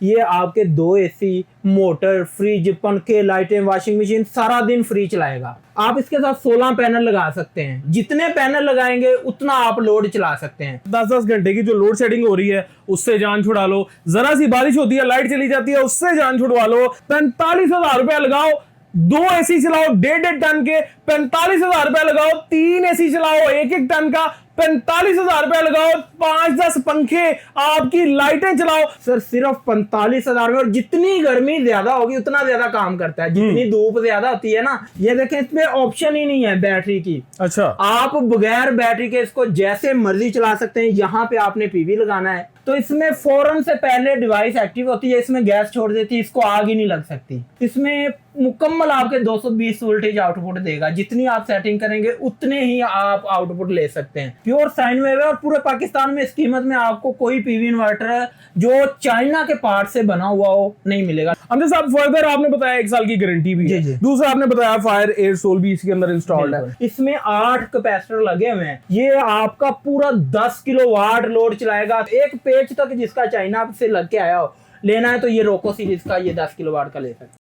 ये आपके 2 AC, motor, fridge, पंखे, लाइटें, वॉशिंग मशीन सारा दिन फ्री चलाएगा। आप इसके साथ 16 पैनल लगा सकते हैं। जितने पैनल लगाएंगे उतना आप लोड चला सकते हैं। 10-10 घंटे की जो लोड शेडिंग हो रही है उससे जान छुड़ा लो। जरा सी बारिश होती है, लाइट चली जाती है, उससे जान छुड़वा लो। 45,000 रुपया लगाओ, 2 एसी चलाओ 1.5 टन के, 45,000 रुपया लगाओ। 3 एसी चलाओ 1-1 टन का, 45,000 रुपया लगाओ। 5-10 पंखे, आपकी लाइटें चलाओ। सर सिर्फ 45,000 में, और जितनी गर्मी ज्यादा होगी उतना ज्यादा काम करता है। जितनी धूप ज्यादा होती है ना, ये देखें इसमें ऑप्शन ही नहीं है बैटरी की। अच्छा, आप बगैर बैटरी के इसको जैसे मर्जी चला सकते हैं। यहाँ पे आपने पीवी लगाना है तो इसमें फौरन से पहले डिवाइस एक्टिव होती है, इसमें गैस छोड़ देती है, इसको आग ही नहीं लग सकती। इसमें मुकम्मल आपके 220 वोल्टेज आउटपुट देगा। जितनी आप सेटिंग करेंगे उतने ही आप आउटपुट ले सकते हैं। प्योर साइन वेव है और पूरे पाकिस्तान में इस कीमत में आपको कोई पीवी इन्वर्टर जो चाइना के पार्ट से बना हुआ हो नहीं मिलेगा। अमजद साहब, फर्दर आपने बताया 1 साल की गारंटी भी है। दूसरा आपने बताया फायर एयर सोल भी इसके अंदर इंस्टॉल्ड है। इसमें 8 कैपेसिटर लगे हुए हैं। ये आपका पूरा 10 किलोवाट लोड चलाएगा। एक पेज तक जिसका चाइना से लग के आया हो लेना है तो ये रोको सीरीज का ये 10 किलोवाट का ले सकते हैं।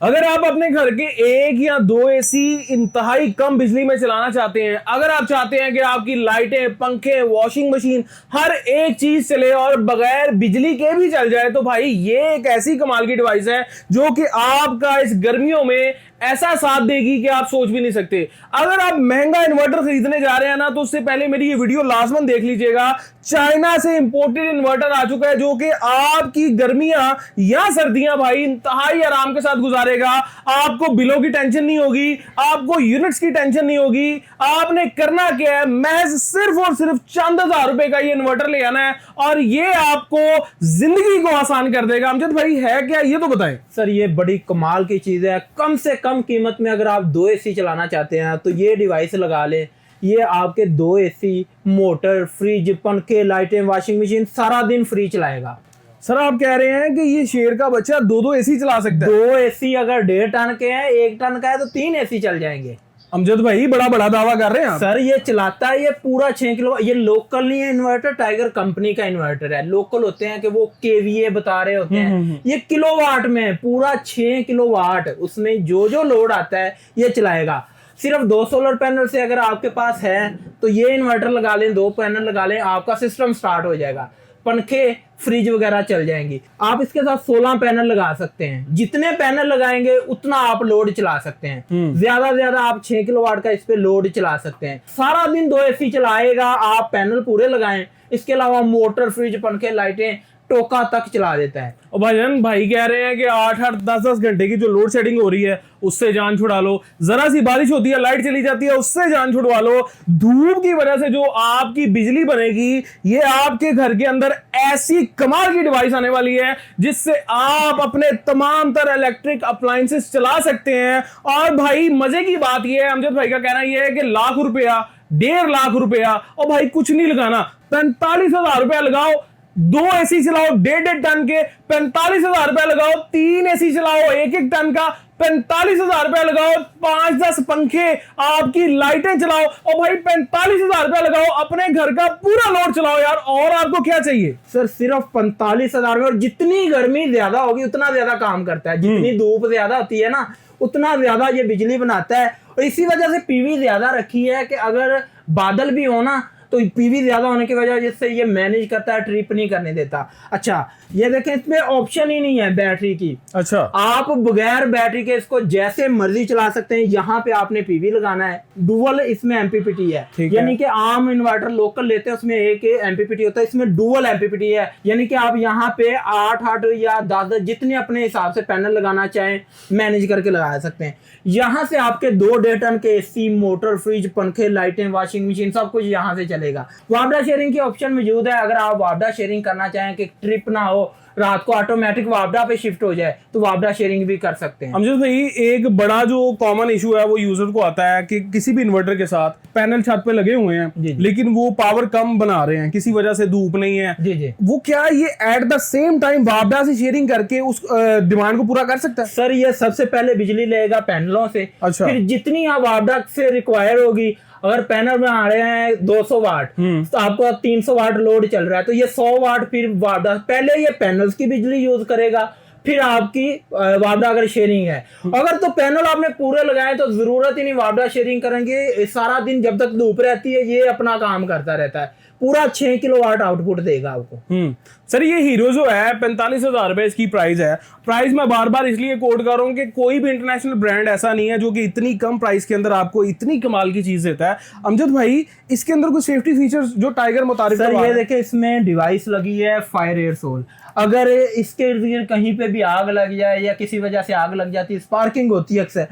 अगर आप अपने घर के 1 या 2 एसी इंतहाई कम बिजली में चलाना चाहते हैं, अगर आप चाहते हैं कि आपकी लाइटें, पंखे, वॉशिंग मशीन हर एक चीज चले और बगैर बिजली के भी चल जाए, तो भाई ये एक ऐसी कमाल की डिवाइस है जो कि आपका इस गर्मियों में ऐसा साथ देगी कि आप सोच भी नहीं सकते। अगर आप महंगा इन्वर्टर खरीदने जा रहे हैं ना, तो उससे पहले मेरी ये वीडियो लाजमन देख लीजिएगा। चाइना से इंपोर्टेड इन्वर्टर आ चुका है जो कि आपकी गर्मियां या सर्दियां भाई इंतहाई आराम के साथ गुजारेगा। आपको बिलों की टेंशन नहीं होगी, आपको यूनिट्स की टेंशन नहीं होगी। आपने करना क्या है, महज सिर्फ और सिर्फ चंद हजार रुपए का ये इन्वर्टर ले आना है और ये आपको जिंदगी को आसान कर देगा। अमजद भाई, है क्या ये तो बताएं। सर ये बड़ी कमाल की चीज है। कम से कम कीमत में अगर आप 2 एसी चलाना चाहते हैं तो ये डिवाइस लगा लें। ये आपके 2 एसी, मोटर, फ्रिज, पंखे, लाइटें, वॉशिंग मशीन सारा दिन फ्री चलाएगा। सर आप कह रहे हैं कि ये शेर का बच्चा 2-2 एसी चला सकता है? 2 एसी अगर 1.5 टन के हैं, 1 टन का है तो 3 एसी चल जाएंगे। अमजद भाई बड़ा दावा कर रहे हैं आप। सर ये चलाता है, ये पूरा 6 किलो। ये लोकल नहीं है इन्वर्टर, टाइगर कंपनी का इन्वर्टर है। लोकल होते हैं कि वो केवीए बता रहे होते हैं, ये किलोवाट में पूरा 6 किलोवाट, उसमें जो जो लोड आता है ये चलाएगा। सिर्फ 2 सोलर पैनल से अगर आपके पास है तो ये इन्वर्टर लगा लें, 2 पैनल लगा लें, आपका सिस्टम स्टार्ट हो जाएगा। पंखे, फ्रिज वगैरह चल जाएंगी। आप इसके साथ 16 पैनल लगा सकते हैं। जितने पैनल लगाएंगे उतना आप लोड चला सकते हैं। ज्यादा आप 6 किलोवाट का इस पे लोड चला सकते हैं। सारा दिन 2 एसी चलाएगा, आप पैनल पूरे लगाएं। इसके अलावा मोटर, फ्रिज, पंखे, लाइटें टोका तक चला देता है। और भाईजान भाई कह रहे हैं कि 8-8, 10-10 घंटे की जो लोड शेडिंग हो रही है उससे जान छुड़ा लो। जरा सी बारिश होती है, लाइट चली जाती है, उससे जान छुड़वा लो। धूप की वजह से जो आपकी बिजली बनेगी, ये आपके घर के अंदर ऐसी कमाल की डिवाइस आने वाली है जिससे आप अपने तमाम तरह इलेक्ट्रिक अप्लायंसेस चला सकते हैं। और भाई मजे की बात यह है, अमजद भाई का कहना यह है कि लाख रुपया, 1.5 लाख रुपया, और भाई कुछ नहीं लगाना, 45,000 रुपया लगाओ। 2 एसी चलाओ 1.5 टन के, 45,000 रुपया लगाओ। 3 एसी चलाओ 1-1 टन का, 45,000 रुपया लगाओ। 5-10 पंखे, आपकी लाइटें चलाओ और भाई 45,000 रुपया लगाओ, अपने घर का पूरा लोड चलाओ यार। और आपको क्या चाहिए? सर सिर्फ 45,000 में, और जितनी गर्मी ज्यादा होगी उतना ज्यादा काम करता है। जितनी धूप ज्यादा होती है ना, उतना ज्यादा ये बिजली बनाता है। और इसी वजह से पीवी ज्यादा रखी है कि अगर बादल भी हो ना तो पीवी ज्यादा होने की वजह से ये मैनेज करता है, ट्रिप नहीं करने देता। अच्छा ये देखें इसमें ऑप्शन ही नहीं है बैटरी की। अच्छा, आप बगैर बैटरी के इसको जैसे मर्जी चला सकते हैं। यहाँ पे आपने पीवी लगाना है। डुअल इसमें एमपीपीटी है, यानी कि आम इन्वर्टर लोकल लेते हैं उसमें एक एमपीपीटी होता है, इसमें डुअल एमपीपीटी है। यानी कि आप यहाँ पे 8-8 या 10 जितने अपने हिसाब से पैनल लगाना चाहें मैनेज करके लगा सकते हैं। यहाँ से आपके 2.5 टन के एसी, मोटर, फ्रिज, पंखे, लाइटें, वॉशिंग मशीन सब कुछ यहाँ से चलेगा। वापडा शेयरिंग की ऑप्शन मौजूद है। अगर आप वापडा शेयरिंग करना चाहें कि ट्रिप ना हो, रात को ऑटोमेटिक वापडा पे शिफ्ट हो जाए, तो वापडा शेयरिंग भी कर सकते हैं। अमजद भाई एक बड़ा जो कॉमन इशू है वो यूजर को आता है कि किसी भी इन्वर्टर के साथ पैनल छत पे लगे हुए हैं लेकिन वो पावर कम बना रहे हैं, किसी वजह से धूप नहीं है। जी वो क्या ये एट द सेम टाइम वापडा से शेयरिंग करके उस डिमांड को पूरा कर सकता है? सर ये सबसे पहले बिजली लेगा पैनलों से। अच्छा। फिर जितनी आप वापडा से रिक्वायर होगी अगर पैनल में आ रहे हैं 200 वाट तो आपको 300 वाट लोड चल रहा है, तो ये 100 वाट फिर वापडा, पहले ये पैनल्स की बिजली यूज करेगा, फिर आपकी वापडा अगर शेयरिंग है। अगर तो पैनल आपने पूरे लगाए तो जरूरत ही नहीं वापडा शेयरिंग करेंगे, सारा दिन जब तक धूप रहती है ये अपना काम करता रहता है, पूरा 6 किलोवाट आउटपुट देगा आपको। सर ये हीरो जो है 45,000 रुपए इसकी प्राइस है। प्राइस मैं बार बार इसलिए कोट कर रहा हूँ कि कोई भी इंटरनेशनल ब्रांड ऐसा नहीं है जो कि इतनी कम प्राइस के अंदर आपको इतनी कमाल की चीज देता है। अमजद भाई, इसके अंदर कुछ सेफ्टी फीचर्स जो टाइगर मुतारिफ सर ये देखिए, इसमें डिवाइस लगी है फायर एयर सोल। अगर इसके इर्द गिर्द कहीं पे भी आग लग जाए या किसी वजह से आग लग जाती है, स्पार्किंग होती है अक्सर,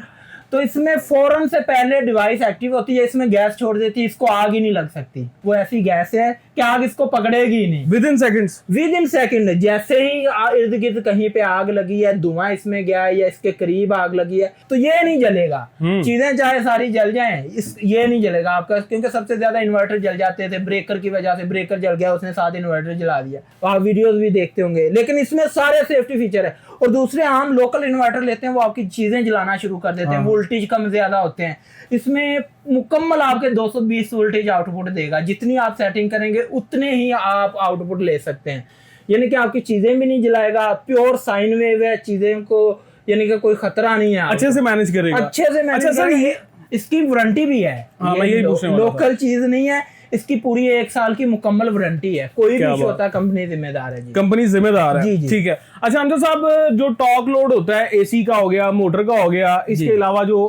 तो इसमें फौरन से पहले डिवाइस एक्टिव होती है, इसमें गैस छोड़ देती है, इसको आग ही नहीं लग सकती। वो ऐसी गैस है कि आग इसको पकड़ेगी ही नहीं। विद इन सेकंड जैसे ही इर्द गिर्द कहीं पे आग लगी है, धुआं इसमें गया है या इसके करीब आग लगी है, तो ये नहीं जलेगा। चीजें चाहे सारी जल जाएं, ये नहीं जलेगा आपका, क्योंकि सबसे ज्यादा इन्वर्टर जल जाते थे ब्रेकर की वजह से। ब्रेकर जल गया, उसने साथ इन्वर्टर जला दिया, तो आप वीडियोस भी देखते होंगे। लेकिन इसमें सारे सेफ्टी फीचर है। और दूसरे आम लोकल इन्वर्टर लेते हैं, वो आपकी चीजें जलाना शुरू कर देते हैं, वोल्टेज कम ज्यादा होते हैं। इसमें मुकम्मल आपके 220 वोल्टेज आउटपुट देगा, जितनी आप सेटिंग करेंगे उतने ही आप आउटपुट ले सकते हैं। यानी कि आपकी चीजें भी नहीं जलाएगा, प्योर साइन वेव है, चीजें को यानी कि कोई खतरा नहीं है, अच्छे से मैनेज करेगा, अच्छे से मैनेज अच्छा सर, ये इसकी वारंटी भी है। लोकल चीज नहीं है, इसकी पूरी 1 साल की मुकम्मल वारंटी है। कोई भी इशू होता है कंपनी जिम्मेदार है जी। कंपनी जिम्मेदार है, जी। ठीक है। अच्छा अमजद साहब, जो टॉर्क लोड होता है एसी का हो गया, मोटर का हो गया, इसके अलावा जो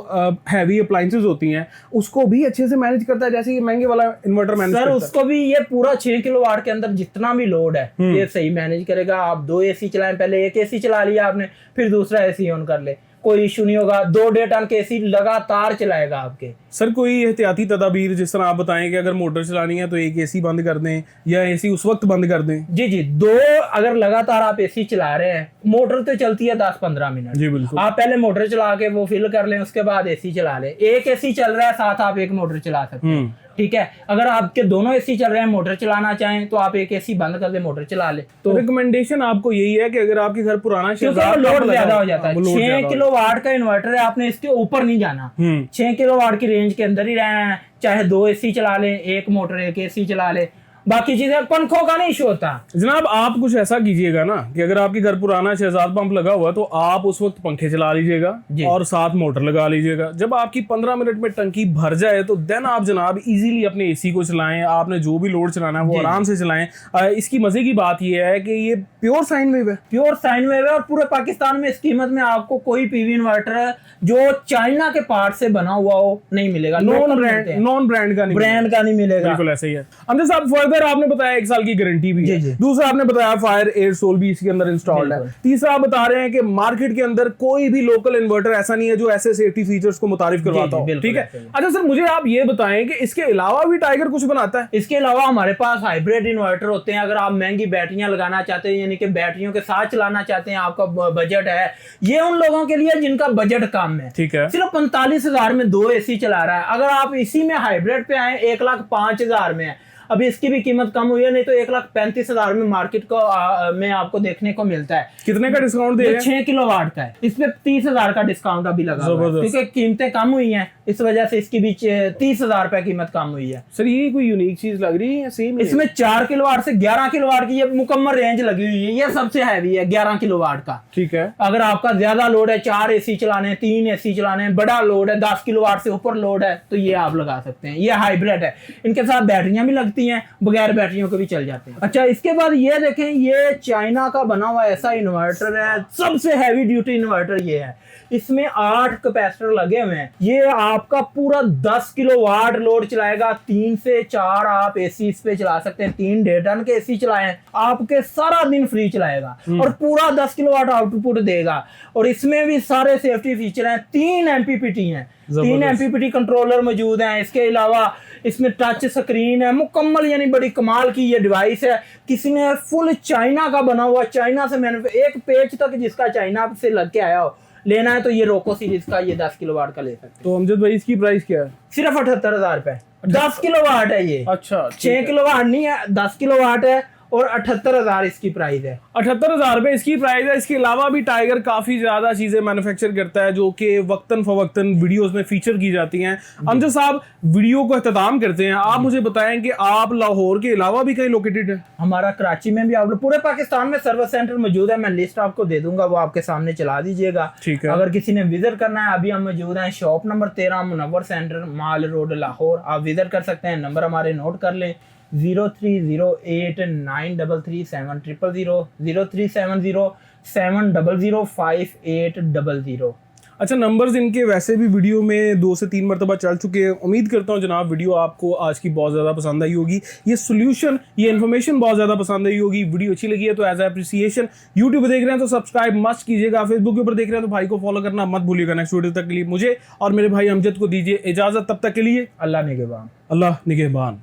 हैवी अप्लायंसेस होती हैं उसको भी अच्छे से मैनेज करता है, जैसे ये महंगे वाला इन्वर्टर मैनेज करता है? उसको भी ये पूरा 6 किलोवाट के अंदर जितना भी लोड है ये सही मैनेज करेगा। आप 2 एसी चलाएं, पहले एक एसी चला लिया आपने, फिर दूसरा एसी ऑन कर ले, कोई इशू नहीं होगा। 2 1.5 टन के एसी लगातार चलाएगा आपके। सर कोई एहतियाती तदाबीर, जिस तरह आप बताएं कि अगर मोटर चलानी है तो एक एसी बंद कर दें या एसी उस वक्त बंद कर दें? जी, 2 अगर लगातार आप एसी चला रहे हैं, मोटर तो चलती है 10-15 मिनट, जी बिल्कुल, आप पहले मोटर चला के वो फिल कर लें, उसके बाद एसी चला लें। एक एसी चल रहा है, साथ आप एक मोटर चला सकते हैं, ठीक है। अगर आपके दोनों एसी चल रहे हैं, मोटर चलाना चाहें तो आप एक एसी बंद कर दे, मोटर चला ले। तो रिकमेंडेशन आपको यही है कि अगर आपके घर पुराना लोड ज्यादा हो जाता है, 6 किलोवाट का इन्वर्टर है, आपने इसके ऊपर नहीं जाना, 6 किलोवाट की रेंज के अंदर ही रहना है। चाहे 2 एसी चला ले, एक मोटर एक एसी चला ले, बाकी चीजें पंखों का नहीं इशू होता। जनाब आप कुछ ऐसा कीजिएगा ना कि अगर आपके घर पुराना शहजाद पंप लगा हुआ है तो आप उस वक्त पंखे चला लीजिएगा और साथ मोटर लगा लीजिएगा। जब आपकी 15 मिनट में टंकी भर जाए तो देन आप जनाब इजीली अपने एसी को चलाएं, आपने जो भी लोड चलाना है वो आराम से चलाएं। इसकी मजे की बात यह है कि ये प्योर साइन वेव है, और पूरे पाकिस्तान में इस कीमत में आपको कोई पीवी इन्वर्टर जो चाइना के पार्ट से बना हुआ हो नहीं मिलेगा, नॉन ब्रांड का नहीं मिलेगा। बिल्कुल ऐसे ही है। अमजद साहब फर्दर आपने बताया 1 साल की गारंटी भी है, दूसरा आपने बताया फायर एयर सोल भी इसके अंदर इंस्टॉल्ड है, तीसरा आप बता रहे हैं कि मार्केट के अंदर कोई भी लोकल इन्वर्टर ऐसा नहीं है जो ऐसे सेफ्टी फीचर्स को मुतारिफ करवाता हो, ठीक है। अच्छा सर मुझे आप ये बताएं कि इसके अलावा भी टाइगर कुछ बनाता है? इसके अलावा हमारे पास हाइब्रिड इन्वर्टर होते हैं। अगर आप महंगी बैटरियां लगाना चाहते हैं, यानी कि बैटरियों के साथ चलाना चाहते हैं, आपका बजट है, ये उन लोगों के लिए जिनका बजट कम है, ठीक है। सिर्फ 45,000 में 2 एसी चला रहा है। अगर आप इसी में हाइब्रिड पे आए 1,05,000 में है, अभी इसकी भी कीमत कम हुई है, नहीं तो 1,35,000 में मार्केट को में आपको देखने को मिलता है। कितने का डिस्काउंट दे रहे हैं? 6 किलोवाट का है, इसमें 30,000 का डिस्काउंट अभी लगा हुआ है, क्योंकि कीमतें कम हुई हैं, इस वजह से इसकी भी 30,000 रुपए कीमत कम हुई है। सर ये कोई यूनिक चीज लग रही है? सेम इसमें 4 किलोवाट से 11 किलोवाट की ये मुकम्मल रेंज लगी हुई है, ये सबसे हैवी है 11 किलोवाट का, ठीक है। अगर आपका ज्यादा लोड है, 4 एसी चलाने, 3 एसी चलाने, बड़ा लोड है, 10 किलोवाट से ऊपर लोड है, तो ये आप लगा सकते हैं। ये हाइब्रिड है, इनके साथ बैटरियां भी लगती हैं, बगैर बैटरियों के भी चल जाते हैं। अच्छा इसके बाद ये देखें, ये चाइना का बना हुआ ऐसा इन्वर्टर है, सबसे हैवी ड्यूटी इन्वर्टर ये है। इसमें 8 कैपेसिटर लगे हुए हैं, ये आपका पूरा 10 किलोवाट लोड चलाएगा। 3 से 4 आप एसी इस पे चला सकते हैं, 3 1.5 टन के एसी चलाएं, आपके सारा दिन फ्री चलाएगा और पूरा 10 किलोवाट आउटपुट देगा। और इसमें भी सारे सेफ्टी फीचर हैं, 3 MPPT हैं, 3 MPPT कंट्रोलर मौजूद हैं। इसके अलावा इसमें टच स्क्रीन है मुकम्मल, यानी बड़ी कमाल की ये डिवाइस है। किसी ने फुल चाइना का बना हुआ, चाइना से मैंने एक पेज तक जिसका चाइना से लग के आया हो, लेना है तो ये रोको सीरीज का ये 10 किलोवाट का ले सकते हैं। तो अमजद भाई इसकी प्राइस क्या है? सिर्फ 78,000 रुपए, 10 किलोवाट है ये। अच्छा 6 किलोवाट नहीं है, 10 किलोवाट है और 78,000 इसकी प्राइस है। 78,000 रुपए इसकी प्राइस है। इसके अलावा भी टाइगर काफी ज्यादा चीजें मैन्युफैक्चर करता है जो कि वक्तन फवक्तन वीडियोस में फीचर की जाती हैं। अमजद साहब वीडियो को अख्ताम करते हैं, आप मुझे बताएं कि आप लाहौर के अलावा भी कहीं लोकेटेड है? हमारा कराची में भी आप पूरे पाकिस्तान में सर्विस सेंटर मौजूद है। मैं लिस्ट आपको दे दूंगा, वो आपके सामने चला दीजिएगा। ठीक है। अगर किसी ने विजिट करना है, अभी हम मौजूद हैं शॉप नंबर 13 मुनव्वर सेंटर, माल रोड, लाहौर। आप विजिट कर सकते हैं। नंबर हमारे नोट कर लें 0308933700, 0370705800। अच्छा, नंबर्स इनके वैसे भी वीडियो में 2 से 3 मरतबा चल चुके हैं। उम्मीद करता हूँ जनाब वीडियो आपको आज की बहुत ज़्यादा पसंद आई होगी। ये सोल्यूशन, ये इन्फॉर्मेशन बहुत ज़्यादा पसंद आई होगी। वीडियो अच्छी लगी है तो एज अप्रिसिएशन यूट्यूब पर देख रहे हैं तो सब्सक्राइब मस्ट कीजिएगा। फेसबुक के ऊपर देख रहे हैं तो भाई को फॉलो करना मत भूलिएगा। नेक्स्ट वीडियो तक के लिए मुझे और मेरे भाई अमजद को दीजिए इजाज़त। तब तक के लिए अल्लाह निगहबान। अल्लाह निगहबान।